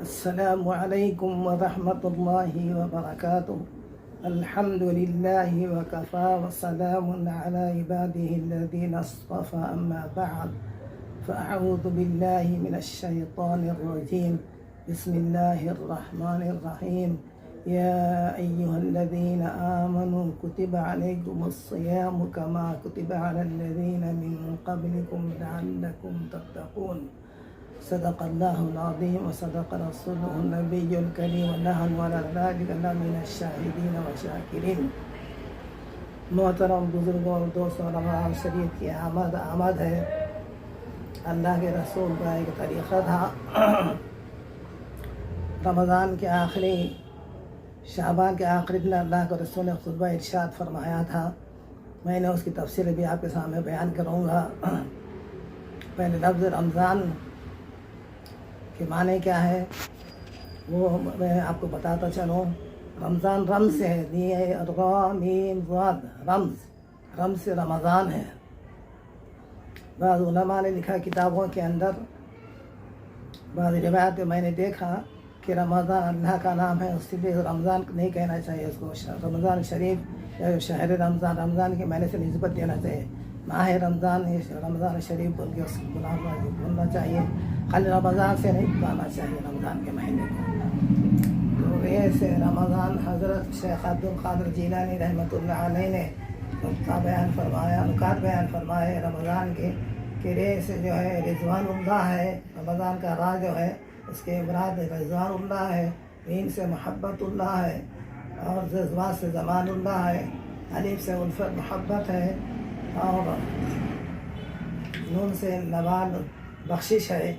السلام عليكم ورحمة الله وبركاته. الحمد لله وكفى وسلام على عباده الذين اصطفى. أما بعد فأعوذ بالله من الشيطان الرجيم. بسم الله الرحمن الرحيم. يا أيها الذين آمنوا كتب عليكم الصيام كما كتب على الذين من قبلكم لعلكم تتقون. صدق اللہ العظیم وصدق رسولہ النبی الکریم ونحن علی ذلک لمن الشاہدین والشاکرین. محترم بزرگوں اور دوستوں، رمضان شریف کی آمد ہے. اللہ کے رسول کا ایک طریقہ تھا. رمضان کے آخری شعبان کے آخری دن اللہ کے رسول نے خطبہ ارشاد فرمایا تھا. میں نے اس کی تفصیل بھی آپ کے سامنے بیان کروں گا. پہلے لفظ رمضان کہ معنی کیا ہے وہ میں آپ کو بتاتا چلوں. رمضان رمز سے ہے، رمز سے رمضان ہے. بعض علماء نے لکھا کتابوں کے اندر، بعض روایت میں نے دیکھا کہ رمضان اللہ کا نام ہے، اس لیے رمضان نہیں کہنا چاہیے اس کو. رمضان شریف یا شہر رمضان، رمضان کے معنی سے نسبت دینا چاہیے. ماہ رمضان رمضان شریف بول کے اس کو بولنا چاہیے. خالی رمضان سے نہیں بتانا چاہیے رمضان کے مہینے کو. تو ایسے رمضان حضرت شیخ عبد القادر جیلانی رحمۃ اللہ علیہ نے نکات بیان فرمائے رمضان کے کہ رے سے جو ہے رضوان اللہ ہے. رمضان کا راز جو ہے اس کے مراد رضوان اللہ ہے. دین سے محبت اللہ ہے، اور جذبہ سے زمان اللہ ہے. الف سے الفت محبت ہے، اور نون سے نوال بخشش ہے.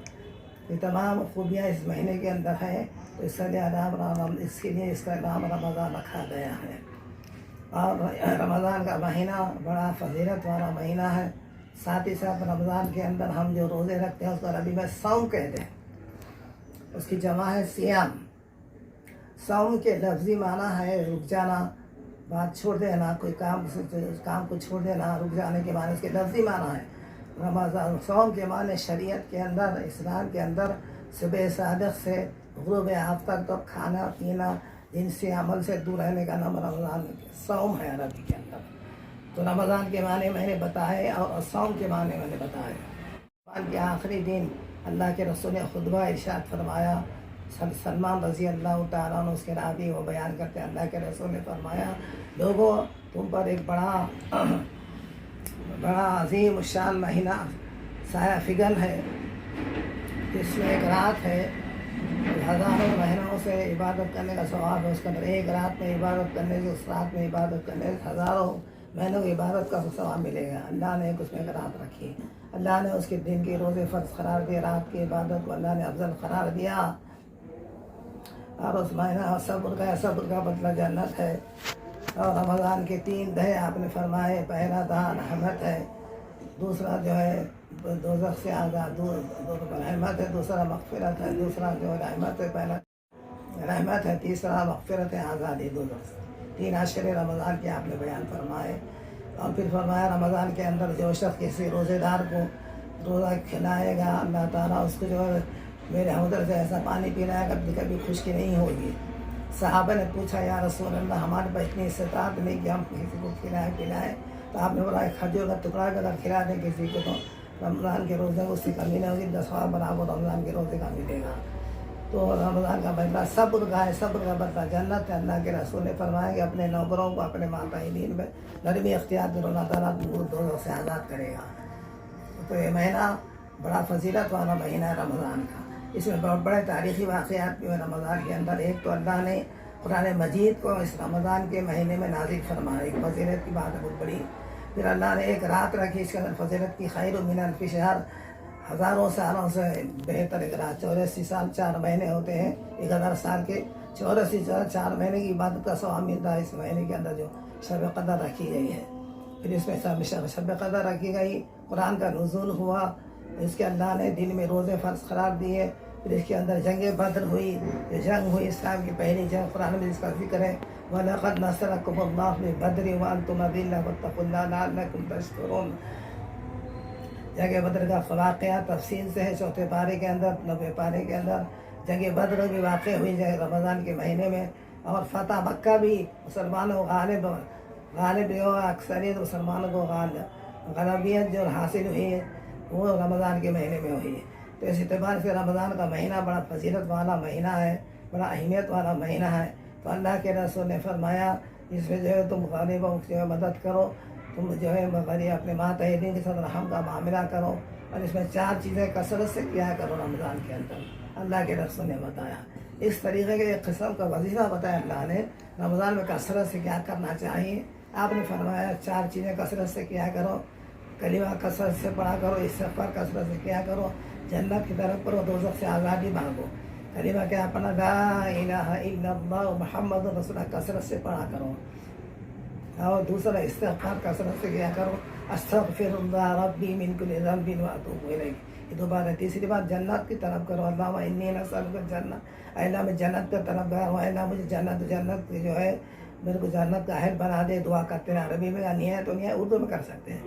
یہ تمام خوبیاں اس مہینے کے اندر ہیں. تو اس کے لیے اس کا نام رمضان رکھا گیا ہے. اور رمضان کا مہینہ بڑا فضیلت والا مہینہ ہے. ساتھ ہی ساتھ رمضان کے اندر ہم جو روزے رکھتے ہیں اس کو عربی میں صوم کہتے ہیں. اس کی جمع ہے سیام. صوم کے لفظی معنی ہے رک جانا، بات چھوڑ دینا، کوئی کام کو چھوڑ دینا. رک جانے کے معنی اس کے لفظی معنی ہے. رمضان صوم کے معنی شریعت کے اندر، اسلام کے اندر صبح صادق سے غروب آفتاب تک کھانا پینا، جنسی عمل سے دور رہنے کا نام رمضان صوم ہے عربی کے اندر. تو رمضان کے معنی میں نے بتائے اور صوم کے معنی میں نے بتائے. رمضان کے آخری دن اللہ کے رسول نے خطبہ ارشاد فرمایا. سلمان رضی اللہ تعالیٰ عنہ اس کے راوی وہ بیان کرتے ہیں، اللہ کے رسول نے فرمایا، لوگوں تم پر ایک بڑا عظیم الشان مہینہ سایہ فگن ہے، جس میں ایک رات ہے. ہزاروں مہینوں سے عبادت کرنے کا ثواب ہے اس کے اندر. ایک رات میں عبادت کرنے سے، اس رات میں عبادت کرنے سے ہزاروں مہینوں کی عبادت کا ثواب ملے گا. اللہ نے اس میں ایک رات رکھی. اللہ نے اس کے دن کے روزے فرض قرار دیے، رات کی عبادت کو اللہ نے افضل قرار دیا. اور اس مہینہ صبر کا بدلہ جنت ہے. اور رمضان کے 3 دہے آپ نے فرمائے. پہلا دہا رحمت ہے، دوسرا جو ہے دوزخ سے آزاد رحمت ہے، دوسرا مغفرت ہے. دوسرا جو ہے رحمت ہے، پہلا رحمت ہے، تیسرا مغفرت ہے، آزادی دوزخ سے. 3 عشرے رمضان کے آپ نے بیان فرمائے. اور پھر فرمایا رمضان کے اندر جو شخص کسی روزے دار کو روزہ کھلائے گا، اللہ تعالیٰ اس کو جو ہے میرے حوض سے ایسا پانی پلائے گا کبھی خشکی نہیں ہوگی. صحابہ نے پوچھا یا رسول اللہ، ہمارے پاس اتنی استطاعت نہیں کہ ہم کسی کو پلائیں. تو آپ نے بولا ایک کھجور کا ٹکڑا اگر کھلا دیں کسی کو تو رمضان کے روزے اس کی کمی نہیں ہوگی، 10 برابر رمضان کے روزے کا ملے گا. تو رمضان کا بدلہ صبر کا ہے، صبر کا بدلہ جنت ہے. اللہ کے رسول نے فرمایا کہ اپنے نوکروں کو اپنے ماتحین میں نرمی اختیار کرو، اللہ تعالیٰ دوزخ سے آزاد کرے گا. تو یہ مہینہ بڑا فضیلت والا مہینہ ہے رمضان کا. اس میں بہت بڑے تاریخی واقعات بھی ہیں رمضان کے اندر. ایک تو اللہ نے قرآن مجید کو اس رمضان کے مہینے میں نازل فرمایا، ایک فضیلت کی بات ہے بہت بڑی. پھر اللہ نے ایک رات رکھی، اس کے اندر فضیلت کی خیر من الف شہر، ہزاروں سالوں سے بہتر ایک رات. 84 سال 4 مہینے ہوتے ہیں، 1000 سال کے 84 4 مہینے کی عبادت کا ثواب ملتا ہے اس مہینے کے اندر جو شب قدر رکھی گئی ہے. پھر اس میں شب قدر رکھی گئی، قرآن کا نزول ہوا. اس کے اللہ نے دن میں روزے فرض قرار دیے. پھر اس کے اندر جنگ بدر ہوئی، یہ جنگ ہوئی اسلام کی پہلی جنگ. قرآن میں جس کا ذکر ہے وَلَقَدْ نَصَرَكُمُ اللَّهُ بِبَدْرٍ وَأَنْتُمْ أَذِلَّةٌ وَاتَّقُوا اللَّهَ لَعَلَّكُمْ تَشْكُرُونَ. جنگ بدر کا واقعہ تفصیل سے ہے 4 پارے کے اندر، 90 پارے کے اندر. जंग बद्र भी वाक़ हुई है रमज़ान के महीने में, और फ़तह मक्का भी मुसलमानों को गालिब जो अक्सरियत मुसलमानों को गलबियत जो हासिल हुई है वो रमज़ान के महीने में हुई है। तो इस एतबार से रमज़ान का महीना बड़ा फजीलत वाला महीना है, बड़ा अहमियत वाला महीना है। तो अल्लाह के रसूल ने फरमाया इसमें जो है तुम गरीबों की मदद करो, तुम जो है गरीब अपने मातहरीन के साथ रहम का मामला करो, और इसमें 4 चीज़ें कसरत से किया करो रमज़ान के अंदर। अल्लाह के रसूल ने बताया इस तरीके के एक किस्म का वजीफ़ा बताया अल्लाह ने रमज़ान में कसरत से क्या करना चाहिए। आपने फरमाया 4 चीज़ें कसरत से किया करो, कलिमा कसरत से पढ़ा करो, इस्तिग़फ़ार कसरत से किया करो, जन्नत की तरफ करो, दोज़ख से आज़ादी मांगो। कलिमा क्या पढ़ना, ला इलाहा इल्लल्लाह मुहम्मद रसूलुल्लाह कसरत से पढ़ा करो। और दूसरा इस्तिग़फ़ार कसरत से किया करो, अस्तग़फ़िरुल्लाह रब्बी मिन कुल्लि ज़ंबिन व अतूबु इलैह। ये 2 बार है। तीसरी बात जन्नत की तरफ करो, अल्लाहुम्मा इन्नी नस्अलुका जन्नत, अल्लाह मैं जन्नत की तरफ गया हूँ, अल्लाह मुझे जन्नत जो है मेरे को जन्नत का अहल बना दे। दुआ करते हैं, अरबी में नहीं है तो नहीं है, उर्दू में कर सकते हैं,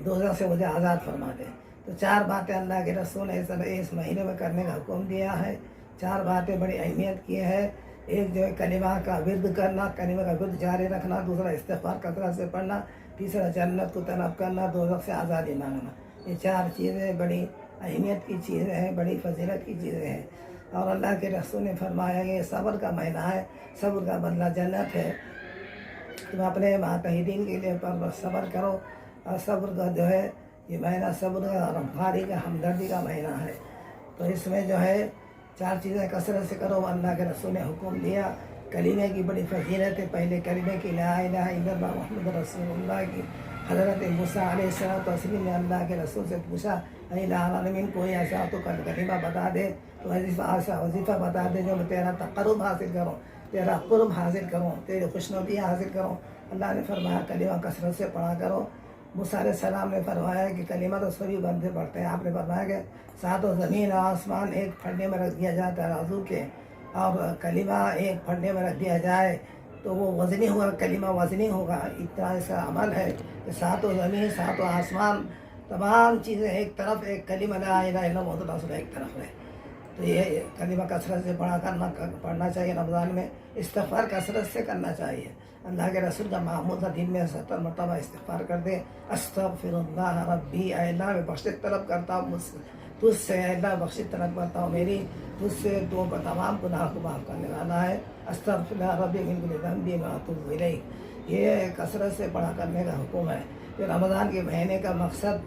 दोज़ख से मुझे आज़ाद फरमा दे। तो 4 बातें अल्लाह के रसूल ने इस महीने में करने का हुक्म दिया है। 4 बातें बड़ी अहमियत की है। एक जो है कलिमा का विर्द करना, कलिमा का विर्द जारी रखना, दूसरा इस्तिग़फ़ार कसरत से पढ़ना, तीसरा जन्नत को तलब करना, दोज़ख से आज़ादी मांगना। ये 4 चीज़ें बड़ी अहमियत की चीज़ें हैं, बड़ी फजीलत की चीज़ें हैं। और अल्लाह के रसूल ने फरमाया ये सब्र का महीना है, सब्र का बदला जन्नत है। तुम अपने मातहरीन के लिए पर सब्र करो, और सब्र का जो है ये महीना सब्र का, रफ़ारी का, हमदर्दी का महीना है। तो इसमें जो है 4 चीज़ें कसरत से करो, अल्लाह के रसूल ने हुक्म दिया। कलीमे की बड़ी फजीलत है। पहले कलीमे की ला इलाहा इल्लल्लाह मुहम्मद रसूलुल्लाह की हज़रत मूसा अलैहिस्सलाम ने अल्लाह के रसूल से पूछा आलमीन कोई ऐसा तो कलीमा बता दे, तो वजीफ़ा बता दे जो मैं तेरा तक़र्रुब हासिल करूँ, तेरा क़ुर्ब हासिल करूँ, तेरी खुशनुदी हासिल करूँ। अल्लाह ने फरमाया कलीमा कसरत से पढ़ा करो। मूसा अलैहिस्सलाम ने फरमाया कि कलीमा तो सभी बंदे पढ़ते हैं। आपने फरमाया कि 7 ज़मीन और आसमान एक फंडे में रख दिया जाता है राजू के, और कलीमा एक फंडे में रख दिया जाए तो वो वज़नी होगा, कलीमा वज़नी होगा। इतना इसका अमल है कि 7 ज़मीन 7 आसमान तमाम चीज़ें एक तरफ, एक कलीमा ला इलाहा इल्लल्लाह मुहम्मद रसूलुल्लाह एक तरफ है। तो ये कलीमा कसरत से पढ़ना चाहिए। रमज़ान में इस्तिग़फ़ार कसरत से करना चाहिए। अल्लाह के रसूल का मामूल था दिन में 70 मरतबा इस्तिग़फ़ार कर दे। अस्तग़फ़िरुल्लाह रब्बी, अल्लाह मैं बख्शिश तलब करता हूँ तुझसे, अल्लाह बख्शिश तलब करता हूँ मेरी तुझसे, तो तमाम गुनाह को माफ़ करने वाला है। अस्तग़फ़िरुल्लाह रब्बी मिन कुल्लि ज़ंबिन व अतूबु इलैह। ये कसरत से पढ़ा करने का हुक्म है। ये रमज़ान के महीने का मकसद,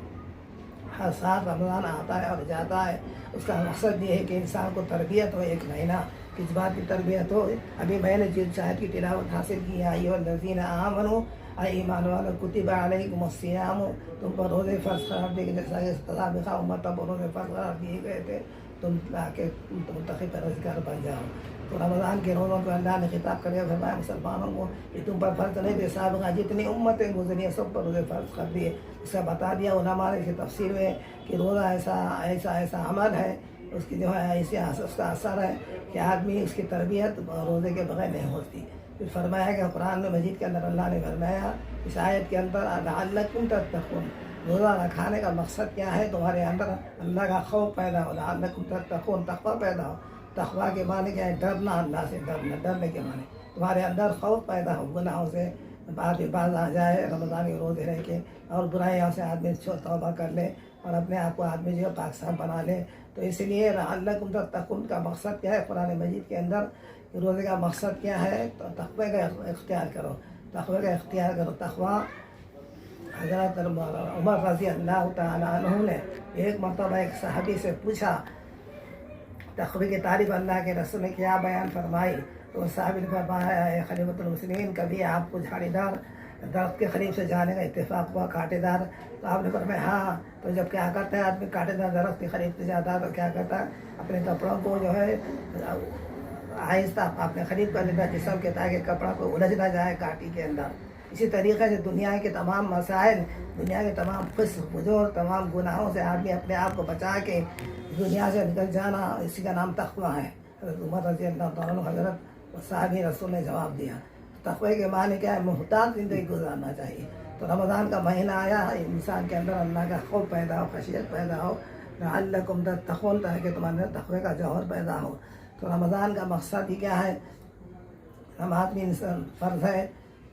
हर साल रमज़ान आता है और जाता है, उसका मकसद ये है कि इंसान को तरबियत हो। एक महीना किस बात की तरबियत हो? अभी मैंने जिस शायद की तिलावत हासिल की है, अय्युहल्लज़ीना आमनू ईमान वालों कुतिबा अलैकुमुस्सियाम, तुम पर रोज़े फ़र्ज़ करार दिए गए, सलाबिक़ा उम्मत पर रोज़े फ़र्ज़ करार दिए गए थे, तुम ताकि तुम मुत्तक़ी परहेज़गार बन जाओ। तो रमज़ान के रोज़ों को अल्लाह ने खिताब करके फरमाया मुसलमानों को कि तुम पर फ़र्ज़ नहीं थे, साबिक़ा जितनी उम्मतें गुज़री हैं सब पर रोज़े फ़र्ज़ कर दिए। इसका बता दिया उलमा ने इसकी तफ़सीर में कि रोज़ा ऐसा अमल है, उसकी जो है ऐसे उसका असर है कि आदमी उसकी तरबियत रोज़े के बगैर नहीं होती। फिर फरमाया कि कुरान में मजीद के अंदर अल्लाह ने फरमाया इस आयत के अंदर लअल्लकुम तत्तक़ून, रोज़ा रखाने का मकसद क्या है? तुम्हारे अंदर अल्लाह का खौफ पैदा हो, लअल्लकुम तत्तक़ून, तक़वा पैदा हो। तक़वा के माने क्या है? डरना, अल्लाह से डरना। डरने के माने तुम्हारे अंदर खौफ पैदा हो, गुनाहों से बाज आ जाए रमज़ान के रोज़े रह के, और बुराइयों से आदमी तौबा कर ले और अपने आप को आदमी जो पाक साफ बना ले। तो इसलिए लअल्लकुम तत्तक़ून का मकसद क्या है? कुरान मजीद के अंदर रोज़े का मकसद क्या है? तो तक़वे का इख्तियार करो, तक़वे का इख्तियार करो। तक़वा हज़रत उमर रज़ी अल्लाह तआला अन्हु ने एक मरतबा एक सहाबी से पूछा, तक़वे की तारीफ़ अल्लाह के रसूल ने क्या बयान फरमाई? तो साहब ने फरमाया खलीफतुल मुस्लिमीन, कभी आपको झाड़ीदार दरख्त के करीब से जाने का इत्तेफाक हुआ, कांटेदार? तो आपने फरमाया हाँ। तो जब क्या करता है आदमी कांटेदार दरख्त के करीब से जाता है तो क्या करता है? अपने कपड़ों को जो है आहिस्ता अपने करीब कर लेता है जिस्म के, ताकि कपड़ा को उलझ ना जाए कांटी के अंदर। इसी तरीक़े से दुनिया के तमाम मसाइल, दुनिया के तमाम फुजूर, तमाम गुनाहों से आदमी अपने आप को बचा के दुनिया से निकल जाना, इसी का नाम तक़वा है। हज़रत उमर रज़ी अल्लाह तआला अन्हु हज़रत साहबी रसूल ने जवाब दिया। तक़वे के माने क्या है? मुहतात ज़िंदगी गुजारना चाहिए। तो रमज़ान का महीना आया, इंसान के अंदर अल्लाह का खौफ पैदा हो, खशियत पैदा हो, लअल्लकुम तत्तक़ून, ताकि तुम्हारे अंदर तक़वे का जौहर पैदा हो। تو رمضان کا مقصد ہی کیا ہے؟ نماز بھی فرض ہے،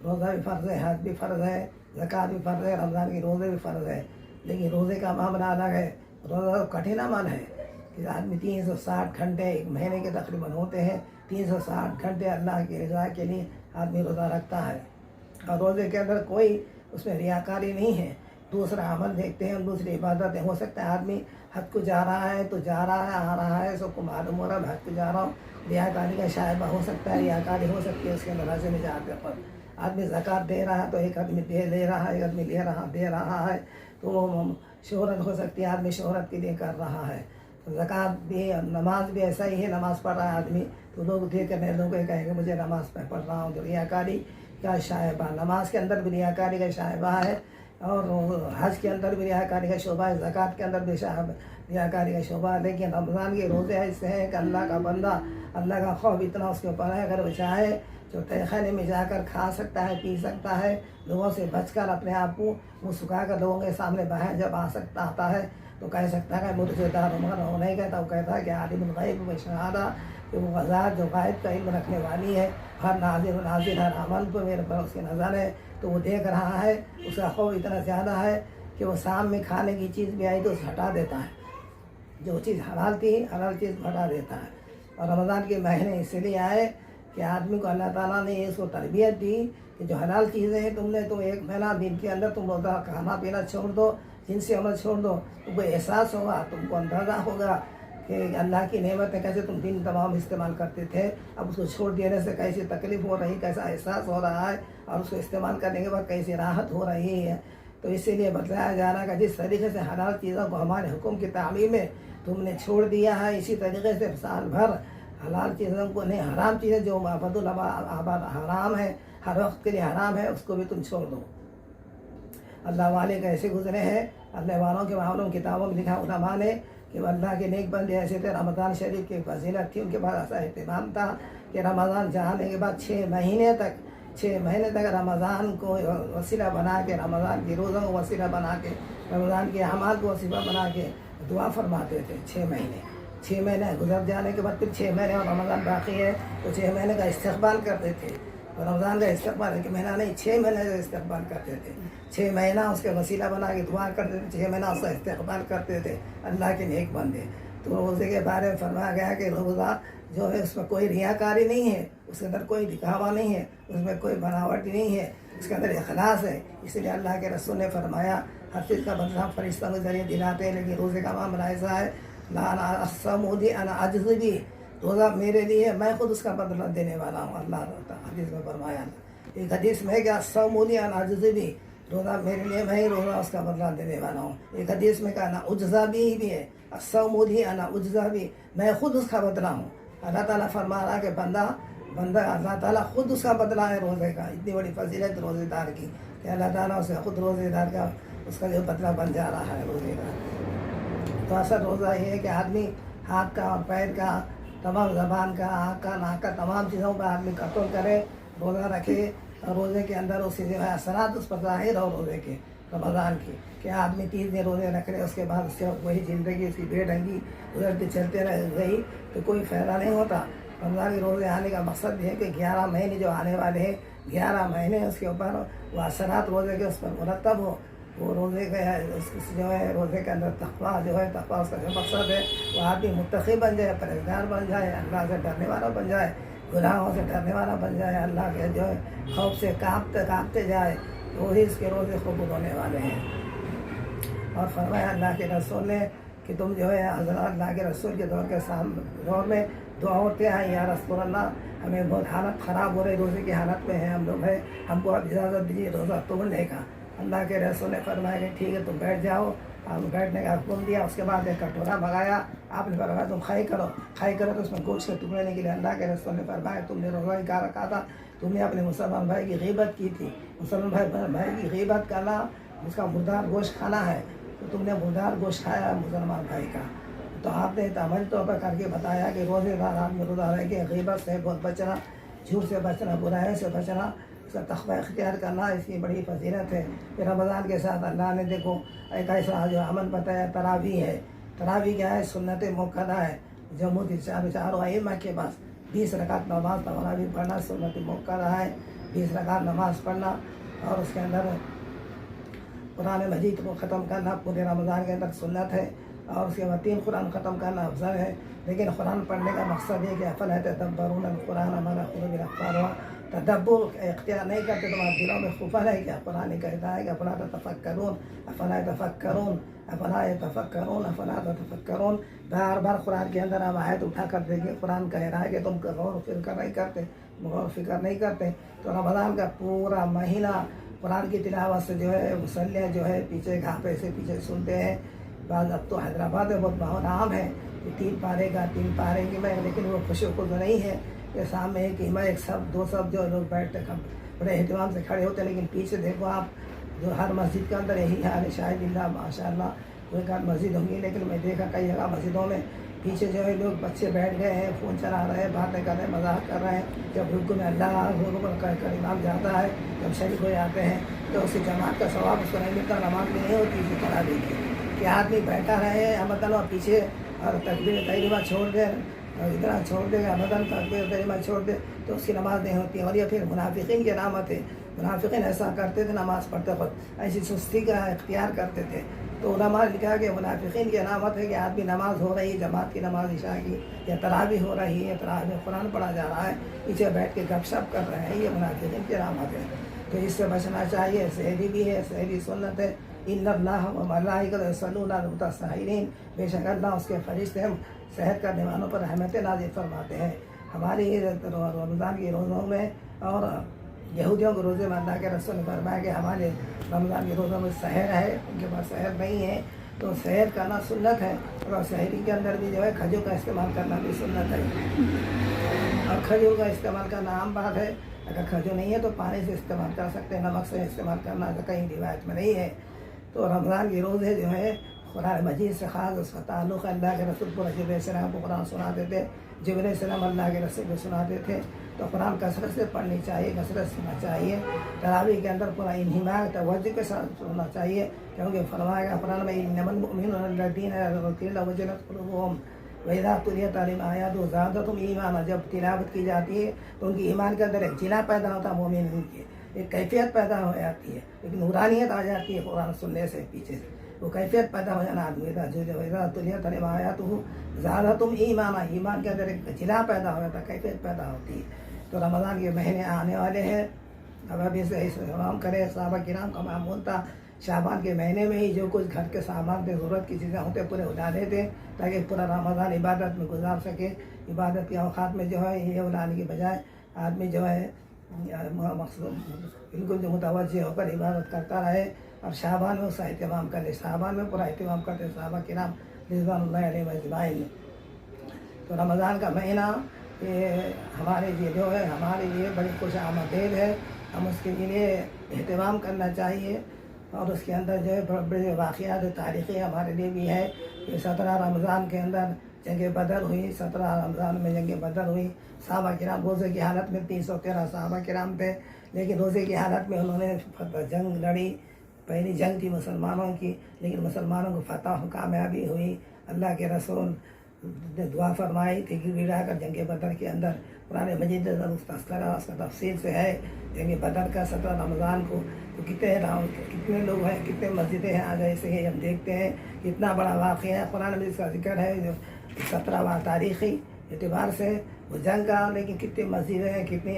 روزہ بھی فرض ہے، حج بھی فرض ہے، زکوٰۃ بھی فرض ہے، رمضان کے روزے بھی فرض ہے۔ لیکن روزے کا معاملہ الگ ہے۔ روزہ کٹھن عمل ہے کہ آدمی 360 گھنٹے ایک مہینے کے تقریباً ہوتے ہیں، 360 گھنٹے اللہ کی رضا کے لیے آدمی روزہ رکھتا ہے۔ اور روزے کے اندر کوئی اس میں ریاکاری نہیں ہے، دوسرا عمل دیکھتے ہیں، دوسری عبادتیں۔ ہو سکتا ہے آدمی حج کو جا رہا ہے تو جا رہا ہے، آ رہا ہے، سب کو معلوم ہو رہا ہے حج کو جا رہا ہوں، ریاکاری کا شائبہ ہو سکتا ہے، ریاکاری ہو سکتی ہے اس کے اندر حج میں جا کر۔ آدمی زکوٰۃ دے رہا ہے تو ایک آدمی لے رہا ہے، ایک آدمی دے رہا ہے، تو وہ شہرت ہو سکتی ہے، آدمی شہرت کے لیے کر رہا ہے۔ زکوٰۃ بھی، نماز بھی ایسا ہی ہے، نماز پڑھ رہا ہے آدمی تو لوگ دیکھ کر لوگ کہیں گے مجھے نماز میں پڑھ رہا ہوں، تو ریاکاری کا شائبہ، نماز کے اندر بھی ریاکاری کا شائبہ ہے، اور حج کے اندر بھی ریاکاری کا شعبہ ہے، زکوٰۃ کے اندر بھی ریاکاری کا شعبہ ہے۔ لیکن رمضان کے روزے ایسے ہیں کہ اللہ کا بندہ، اللہ کا خوف اتنا اس کے اوپر ہے، اگر وہ چاہے جو تہ خانے میں جا کر کھا سکتا ہے، پی سکتا ہے، لوگوں سے بچ کر اپنے آپ کو منہ سکھا کر لوگوں کے سامنے باہر جب آتا ہے تو کہہ سکتا ہے کہ مجھے دارمغن ہو نہیں کہتا، وہ کہتا ہے کہ عالم الغیب و شہادہ، کہ وہ ذات جو غائب کا علم رکھنے والی ہے، ہر ناظر ہر عمل کو میرے پر اس کی نظر ہے، تو وہ دیکھ رہا ہے۔ اس کا خوف اتنا زیادہ ہے کہ وہ شام میں کھانے کی چیز بھی آئی تو اسے ہٹا دیتا ہے، جو چیز حلال تھی حلال چیز ہٹا دیتا ہے۔ اور رمضان کے مہینے اس لیے آئے کہ آدمی کو اللہ تعالیٰ نے اس کو تربیت دی کہ جو حلال چیزیں ہیں تم نے تو ایک مہینہ دن کے اندر تم روزہ کھانا پینا چھوڑ دو، جن سے عمل چھوڑ دو، تم کو احساس ہوگا، تم کو اندازہ ہوگا کہ اللہ کی نعمت ہے، کیسے تم دن تمام استعمال کرتے تھے، اب اس کو چھوڑ دینے سے کیسی تکلیف ہو رہی، کیسا احساس ہو رہا ہے، اور اس کو استعمال کرنے کے بعد کیسی راحت ہو رہی ہے۔ تو اسی لیے بتلایا جا رہا ہے کہ جس طریقے سے حلال چیزوں کو ہمارے حکم کی تعلیم میں تم نے چھوڑ دیا ہے، اسی طریقے سے سال بھر حلال چیزوں کو نہیں، حرام چیزیں جو معبد العباد حرام ہے، ہر وقت کے لیے حرام ہے، اس کو بھی تم چھوڑ دو۔ اللہ والے کیسے گزرے ہیں، اللہ والوں کے معلوم کتابوں میں لکھا علماء نے کہ اللہ کے نیک بندے ایسے تھے، رمضان شریف کی فضیلت تھی، ان کے پاس ایسا اہتمام تھا کہ رمضان جانے کے بعد 6 مہینے تک رمضان کو وسیلہ بنا کے، رمضان کی روزوں کو وسیلہ بنا کے، رمضان کے اعمال کو وسیلہ بنا کے دعا فرماتے تھے۔ 6 مہینے گزر جانے کے بعد پھر 6 مہینے اور رمضان باقی ہے تو 6 مہینے کا استقبال کرتے تھے، رمضان کا استقبال ایک مہینہ نہیں، 6 مہینے کا استقبال کرتے تھے، 6 مہینہ اس کے وسیلہ بنا کے دعا کرتے تھے، 6 مہینہ اس کا استقبال کرتے تھے اللہ کے نیک بندے۔ تو روزے کے بارے میں فرمایا گیا کہ روزہ جو ہے اس میں کوئی ریاکاری نہیں ہے، اس کے اندر کوئی دکھاوا نہیں ہے، اس میں کوئی بناوٹ نہیں ہے، اس کے اندر اخلاص ہے۔ اس لیے اللہ کے رسول نے فرمایا ہر چیز کا بدلہ فرشتوں کے ذریعے دلاتے ہیں، لیکن روزے کا معاملہ ایسا ہے اجزبی، روزہ میرے لیے میں خود اس کا بدلہ دینے والا ہوں۔ اللہ حدیث میں فرمایا، ایک حدیث میں کہ الصوم اجزبی، روزہ میرے لیے میں ہی روزہ اس کا بدلہ دینے والا ہوں۔ ایک حدیث میں کہا نا اجزا بھی ہے، الصوم انا اجزا بھی، میں خود اس کا بدلہ ہوں۔ اللہ تعالیٰ فرما رہا کہ بندہ اللہ تعالیٰ خود اس کا بدلہ ہے روزے کا۔ اتنی بڑی فضیلت روزے دار کی کہ اللہ تعالیٰ اسے خود روزے دار کا اس کا جو بدلہ بن جا رہا ہے روزے کا۔ تو اصل روزہ یہ ہے کہ آدمی ہاتھ کا اور پیر کا، تمام زبان کا، آنکھ کا، ناک کا، تمام چیزوں کا آدمی کنٹرول کرے، روزہ رکھے، اور روزے کے اندر اس کی جو ہے اثرات اس پر ظاہر ہو روزے کے، رمضان کی، کہ آدمی 30 دن روزے رکھ لے، اس کے بعد اس سے وہی زندگی اس کی بے ڈھنگی گزرتی چلتے رہ گئی تو کوئی فائدہ نہیں ہوتا۔ رمضان کے روزے آنے کا مقصد یہ ہے کہ 11 مہینے جو آنے والے ہیں، 11 مہینے اس کے اوپر وہ اثرات روزے کے اس پر مرتب ہو، وہ روزے کا جو ہے روزے کے اندر تقویٰ جو ہے، تقویٰ اس کا جو مقصد ہے وہ آدمی متقی بن جائے، پرہیزگار بن جائے، اللہ سے ڈرنے والا بن جائے، گناہوں سے ڈرنے والا بن جائے، اللہ کے جو ہے خوف سے کانپتے جائے، وہی اس کے روزے قبول ہونے والے ہیں۔ اور فرمایا اللہ کے رسول نے کہ تم جو ہے حضرات اللہ کے رسول کے دور میں 2 عورتیں آئیں، یا رسول اللہ ہمیں بہت حالت خراب ہو رہی، روزے کی حالت میں ہیں ہم لوگ ہیں، ہم کو اب اجازت دیجیے روزہ توڑنے کا۔ اللہ کے رسول نے فرمایا کہ ٹھیک ہے تم بیٹھ جاؤ، آپ بیٹھنے کا حکم دیا۔ اس کے بعد ایک کٹورا منگایا، آپ نے فرمایا تم کھائی کرو تو اس میں گوشت کے ٹکڑے نہیں گرے۔ اللہ کے رسول نے فرمایا تم نے روزہ ہی کا رکھا تھا، تم نے اپنے مسلمان بھائی کی غیبت کی تھی، مسلمان بھائی کی غیبت کرنا، اس کا مردار گوشت کھانا ہے، تو تم نے مردار گوشت کھایا مسلمان بھائی کا۔ تو آپ نے عملی طور پر کر کے بتایا کہ روزے دار آدمی روزہ رہ کے غیبت سے بہت بچنا، جھوٹ سے بچنا، برائی سے بچنا، اس کا تقویٰ اختیار کرنا، اس کی بڑی فضیلت ہے۔ پھر رمضان کے ساتھ اللہ نے دیکھو ایک ایسا جو عمل بتایا، تراویح ہے۔ تراویح کیا ہے؟ سنت موقدہ ہے، जम्मू चारों अइम्मा के पास 20 रकात नमाज तरावी पढ़ना सुन्नत मुअक्कदा है। 20 रकात नमाज पढ़ना और उसके अंदर कुरान मजीद को ख़त्म करना पूरे रमज़ान के अंदर सुन्नत है। और उसके बाद 3 कुरान ख़त्म करना अफजल है। लेकिन कुरान पढ़ने का मकसद है कि अफ़ला यतदब्बरून कुरान अमा क़ुलूबिहिम अक़फ़ालुहा, तदब्बुर इख्तियार नहीं करते, तुम्हारे दिलों में खुफल है। क्या कुरान कहता है कि अफ़ला ततफ़क्करून अफ़ला यतफ़क्करून अफ़ला यतफ़क्करून अफ़ला ततफ़क्करून। बार बार कुरान के अंदर हम आयत उठा कर देंगे, कुरान कह रहा है कि तुम गौर फ़िक्र नहीं करते, गौर फ़िक्र नहीं करते। तो रमज़ान का पूरा महीना कुरान की तिलावत से जो है मुसल्ले जो है पीछे घापे से पीछे सुनते हैं। बाद अब तो हैदराबाद में बहुत बहुत आम है कि 3 पारे की मैं, लेकिन वो खुशी को तो नहीं है कि सामने एक इमाम एक सब 2 सब जो लोग बैठते कम बड़े एहतमाम से खड़े होते हैं। लेकिन पीछे देखो आप, जो हर मस्जिद के अंदर यही हाल है। शायद माशाअल्लाह कोई एक मस्जिद होंगी, लेकिन मैं देखा कई जगह मस्जिदों में पीछे जो है लोग बच्चे बैठ गए हैं, फ़ोन चला रहे हैं, बातें कर रहे हैं, मजाक कर रहे हैं। जब रुकू में अल्लाह कर इमाम जाता है, जब शरीक हो जाते हैं तो उसकी जमात का सवाब उसको नहीं मिलता, नमाज भी नहीं होती। इसी तरह देखिए कि आदमी बैठा रहे मतलब पीछे और तकबीर तहरीमा छोड़ दे और इतना छोड़ देगा अमदन तकबीर तहरीमा छोड़ दे तो उसकी नमाज नहीं होती है। और ये फिर मुनाफिकीन की अलामत है। मुनाफिकीन ऐसा करते थे नमाज़ पढ़ते वक्त, ऐसी सुस्ती का इख्तियार करते थे। तो उलमा ने लिखा कि मुनाफिकीन की अलामत है कि आदमी नमाज हो रही है, जमात की नमाज इशा की या तरावी हो रही है, तरावी में कुरान पढ़ा जा रहा है, पीछे बैठ के गपशप कर रहे हैं, ये मुनाफिकीन की अलामत है। तो इससे बचना चाहिए। सहरी भी है, सहरी सुन्नत है। इन्नल्लाह व मलाइकतहु युसल्लूना अलल मुतसहिरीन, बेशक अल्लाह उसके फरिश्ते हम सहर करने वालों पर रहमतें नाज़िल फरमाते हैं। हमारी रमज़ान के रोज़ों में और यहूदियों के रोज़े में अल्लाह के रसूल ने फरमाया कि हमारे रमज़ान के रोज़ों में सहर है, उनके पास सहर नहीं है। तो सहर करना सुन्नत है। और सहरी के अंदर भी जो है खजूर का इस्तेमाल करना भी सुन्नत है। और खजूर का इस्तेमाल करना आम बात है। अगर खजूर नहीं है तो पानी से इस्तेमाल कर सकते हैं, नमक से इस्तेमाल करना तो कहीं रिवायत में नहीं है। तो रमज़ान के रोज़े जो है कुरान मजीद से ख़ास उसका ताल्लुक़ अल्लाह के रसूल को जिब्रील अलैहिस्सलाम को कुरान सुनाते थे, जिब्रील अलैहिस्सलाम अल्लाह के रसूल को सुनाते थे। तो कुरान कसरत से पढ़नी चाहिए, कसरत सुनना चाहिए। तरावी के अंदर पूरा इंहिमाक तवज्जो के साथ सुनना चाहिए, क्योंकि फरमाएगा कुरान में इन्नमल मुअमिनूना अल्लज़ीना इज़ा वजिलत क़ुलूबुहुम व इज़ा तुलियत अलैहिम आयातुहु ज़ादतहुम ईमाना। जब तिलावत की जाती है तो उनकी ईमान के अंदर एक जिला पैदा होता है, मोमिन की एक कैफियत पैदा हो जाती है, एक नूरानियत आ जाती है कुरान सुनने से पीछे से। वो कैफियत पैदा हो जाना आदमी का तुलियत अलैहिम आयातुहु ज़ादतहुम ईमाना, ईमान के अंदर एक जिला पैदा हो जाता है, कैफियत पैदा होती है। तो रमज़ान के महीने आने वाले हैं, अब अभी से इस्तेमाल करें। सहाबा किराम का मामूल था शाबान के महीने में ही जो कुछ घर के सामान थे, ज़रूरत की चीज़ें होते पूरे उड़ा देते ताकि पूरा रमज़ान इबादत में गुजार सके। इबादत के औक़ात में जो है ये उड़ाने के बजाय आदमी जो है बिल्कुल जो मुतवज्जे होकर इबादत करता रहे और शाबान में उसका एहतमाम करे। शाबान में पूरा एहतमाम करते सहाबा किराम रिज़वानुल्लाहि अलैहिम अजमाइन। तो रमज़ान का महीना ये हमारे लिए जो है हमारे लिए बड़ी खुश आमदेद है। हम उसके लिए एहतमाम करना चाहिए। और उसके अंदर जो है बड़े बड़े वाक़यात तारीख़ी हमारे लिए भी है। ये 17 रमज़ान के अंदर जंग बदर हुई, 17 रमज़ान में जंग बदर हुई। सहाबा किराम रोज़े की हालत में 313 सहाबा किराम थे, लेकिन रोज़े की हालत में उन्होंने जंग लड़ी। पहली जंग थी मुसलमानों की, लेकिन मुसलमानों को फतह कामयाबी हुई। अल्लाह के रसूल ने दुआ फरमाई थी गिरा कर जंग बदर के अंदर कुरान मजीद तस्करा उसका तफसील से है। जंग बदर का 17 रमज़ान को तो कितने लोग हैं, कितने मस्जिदें हैं आज ऐसे ही हम देखते हैं। कितना बड़ा वाक़या है, कुरान मजीद का जिक्र है जो 17वां तारीख़ी एतबार से वो जंग का। लेकिन कितनी मस्जिदें हैं, कितनी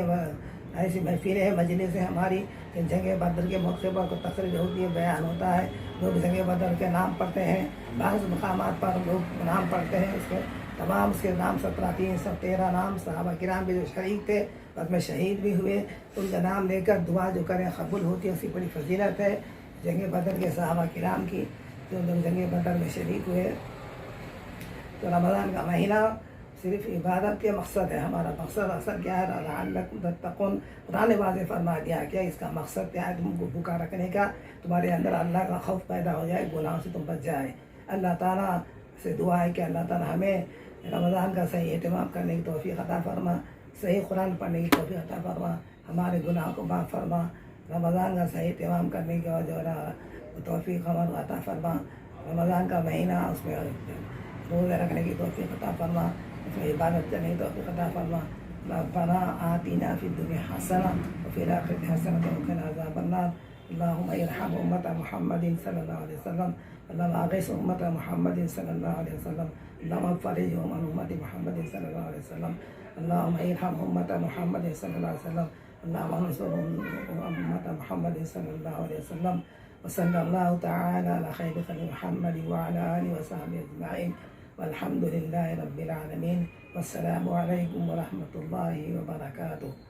ऐसी महफिलें हैं, मजलिस हैं हमारी। जंग बदर के मौके पर को तकरीर होती है, बयान होता है, लोग जंग बदर के नाम पढ़ते हैं। बाज़ मकामात पर लोग नाम पढ़ते हैं, उसके तमाम उसके नाम 313 नाम सहाबा किराम भी जो शहीद थे बाद में शहीद भी हुए, उनका नाम लेकर दुआ जो करें कबूल होती है, उसकी बड़ी फजीलत है जंग बदर के सहाबा किराम की जो लोग जंग बदर में शरीक हुए। तो रमज़ान का महीना सिर्फ इबादत के मकसद है। हमारा मकसद असल क्या है? लअल्लकुम तत्तक़ून। कुरान ने वाज़ेह फरमा दिया क्या इसका मकसद क्या है? तुमको भूखा रखने का, तुम्हारे अंदर अल्लाह का खौफ पैदा हो जाए, गुनाहों से तुम बच जाए। अल्लाह ताला से दुआ है कि अल्लाह ताला हमें रमज़ान का सही एहतमाम करने की तौफ़ीक़ अता फरमा, सही कुरान पढ़ने की तौफ़ीक़ अता फरमा, हमारे गुनाह को माफ़ फरमा, रमज़ान का सही एहतमाम करने की जो तौफ़ीक़ हमारे अता फरमा, रमज़ान का महीना उसमें रोज़े रखने की तौफ़ीक़ अता फरमा। اس میں عبادت کرنے کی توفیق عطا فرما. ربنا آتنا في الدنيا حسنة وفي الآخرة حسنة وقنا عذاب النار. اللهم ارحم أمة محمد صلى الله عليه وسلم. اللهم أغث أمة محمد صلى الله عليه وسلم. اللهم فرجهم عن أمة محمد صلى الله عليه وسلم. اللهم ارحم أمة محمد صلى الله عليه وسلم. اللهم انصر أمة محمد صلى الله عليه وسلم. وصلى الله تعالى على خير خلق محمد وعلى آله وصحبه أجمعين. والحمد لله رب العالمين. والسلام عليكم ورحمة الله وبركاته.